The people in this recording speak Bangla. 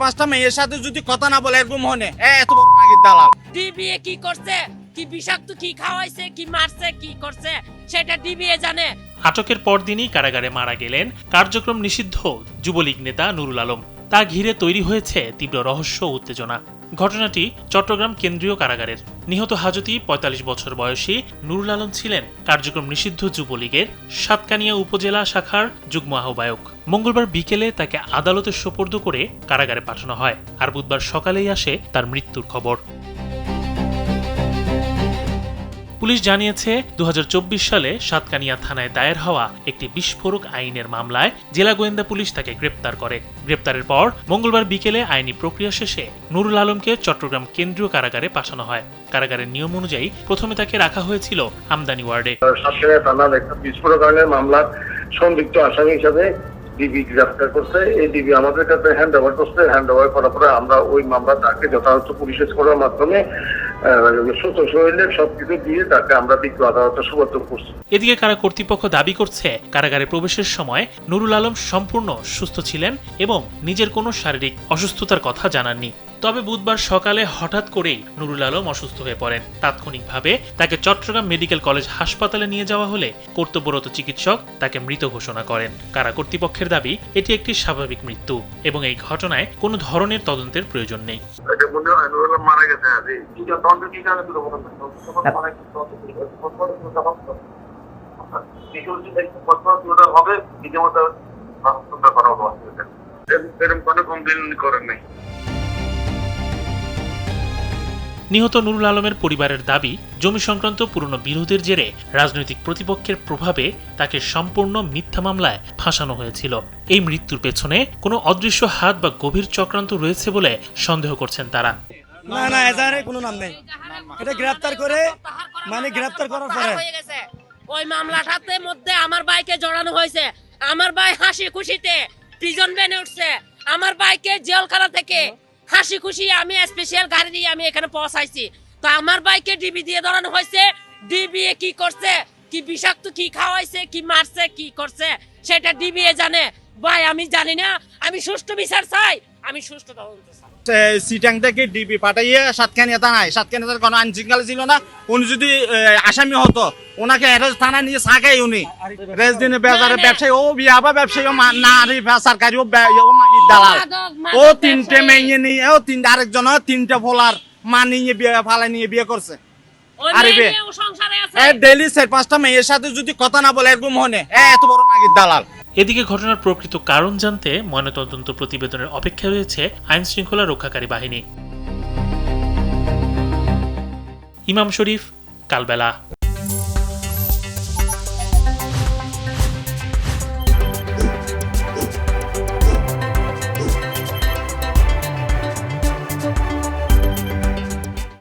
পাঁচটা মেয়ের সাথে যদি কথা না বলে এরকম হনে এত বড় নাগির দালাল। ডিবিএ কি করছে, কি বিষাক্ত কি খাওয়াইছে, কি মারছে, কি করছে সেটা ডিবিএ জানে। আটকের পরদিনই কারাগারে মারা গেলেন কার্যক্রম নিষিদ্ধ যুবলীগ নেতা নুরুল আলম। তা ঘিরে তৈরি হয়েছে তীব্র রহস্য ও উত্তেজনা। ঘটনাটি চট্টগ্রাম কেন্দ্রীয় কারাগারের। নিহত হাজতি ৪৫ বছর বয়সী নুরুল আলম ছিলেন কার্যক্রম নিষিদ্ধ যুবলীগের সাতকানিয়া উপজেলা শাখার যুগ্ম আহ্বায়ক। মঙ্গলবার বিকেলে তাকে আদালতে সোপর্দ করে কারাগারে পাঠানো হয়, আর বুধবার সকালেই আসে তার মৃত্যুর খবর। পুলিশ জানিয়েছে ২০২৪ সালে সাতকানিয়া থানায় দায়ের হওয়া একটি বিস্ফোরক আইনের মামলায় জেলা গোয়েন্দা পুলিশ তাকে গ্রেপ্তার করে। গ্রেপ্তারের পর মঙ্গলবার বিকেলে আইনি প্রক্রিয়া শেষে নুরুল আলমকে চট্টগ্রাম কেন্দ্রীয় কারাগারে পাঠানো হয়। কারাগারের নিয়ম অনুযায়ী প্রথমে তাকে রাখা হয়েছিল আমদানি ওয়ার্ডে। সাতকানিয়া থানার একটা বিস্ফোরক আইনের মামলার সন্দিগ্ধ আসামি হিসাবে ডিবি গ্রেফতার করছে। এই ডিবি আমাদের কাছে হ্যান্ড ওভার করছে। হ্যান্ড ওভার করার পরে আমরা ওই মামলা তাকে যথাযথ পুলিশ করার মাধ্যমে সবকিছু দিয়ে তাকে আমরা বিজ্ঞ আদালতে সুপর্দ করছি। এদিকে কারা কর্তৃপক্ষ দাবি করছে কারাগারে প্রবেশের সময় নুরুল আলম সম্পূর্ণ সুস্থ ছিলেন এবং নিজের কোনো শারীরিক অসুস্থতার কথা জানাননি। তবে বুধবার সকালে হঠাৎ করেই নুরুল আলম অসুস্থ হয়ে পড়েন। তাৎক্ষণিকভাবে তাকে চট্টগ্রাম মেডিকেল কলেজ হাসপাতালে নিয়ে যাওয়া হলে কর্তব্যরত চিকিৎসক তাকে মৃত ঘোষণা করেন। কারা কর্তৃপক্ষের দাবি এটি একটি স্বাভাবিক মৃত্যু এবং এই ঘটনায় কোনো ধরনের তদন্তের প্রয়োজন নেই। মারা গেছে নিহত নুরুল আলমের পরিবারের দাবি, জমি সংক্রান্ত পুরনো বিরোধের জেরে রাজনৈতিক প্রতিপক্ষের প্রভাবে তাকে সম্পূর্ণ মিথ্যা মামলায় ফাঁসানো হয়েছিল। এই মৃত্যুর পেছনে কোনো অদৃশ্য হাত বা গভীর চক্রান্ত রয়েছে বলে সন্দেহ করছেন তারা। না না, এজাহারে কোনো নাম নেই। এটা গ্রেফতার করে গ্রেফতার করার পরে ওই মামলাটাতে মধ্যে আমার ভাইকে জড়ানো হয়েছে। আমার ভাই হাসি খুশিতে প্রিজন ভ্যানে উঠছে। আমার ভাইকে জেলখানা থেকে হাসি খুশি আমি স্পেশাল গাড়ি দিয়ে আমি এখানে পৌঁছাইছি। তো আমার ভাইকে ডিবি দিয়ে ধরানো হয়েছে। ডিবিএ কি করছে, কি বিষাক্ত কি খাওয়াইছে, কি মারছে, কি করছে সেটা ডিবিএ জানে। ভাই আমি জানি না। আমি সুষ্ঠু বিচার চাই, আমি সুষ্ঠু তদন্ত চাই। সিটাং থেকে ডিবি পাঠাইয়ে সাতকানিয়া থানায়, সাতকানিয়া কোনো আইন শৃঙ্খলা ছিল না। উনি যদি আসামি হতো ওনাকে থানায় নিয়ে সাকাই উনি রেজদিনে বেজারে ব্যবসায়ী ও বিয়াবা ব্যবসায়ী নারী সরকারি ও দালাল ও তিনটে মেয়ে নিয়ে ও তিনটে আরেকজন তিনটে ফোলার মা নিয়ে বিয়ে ফালাই নিয়ে বিয়ে করছে। আরে ডেইলি ৪-৫টা মেয়ের সাথে যদি কথা না বলে এরকম হনে এত বড় নাগির দালাল। এদিকে ঘটনার প্রকৃত কারণ জানতে ময়নাতদন্ত প্রতিবেদনের অপেক্ষা রয়েছে আইন শৃঙ্খলা রক্ষাকারী বাহিনী। ইমাম শরীফ, কালবেলা।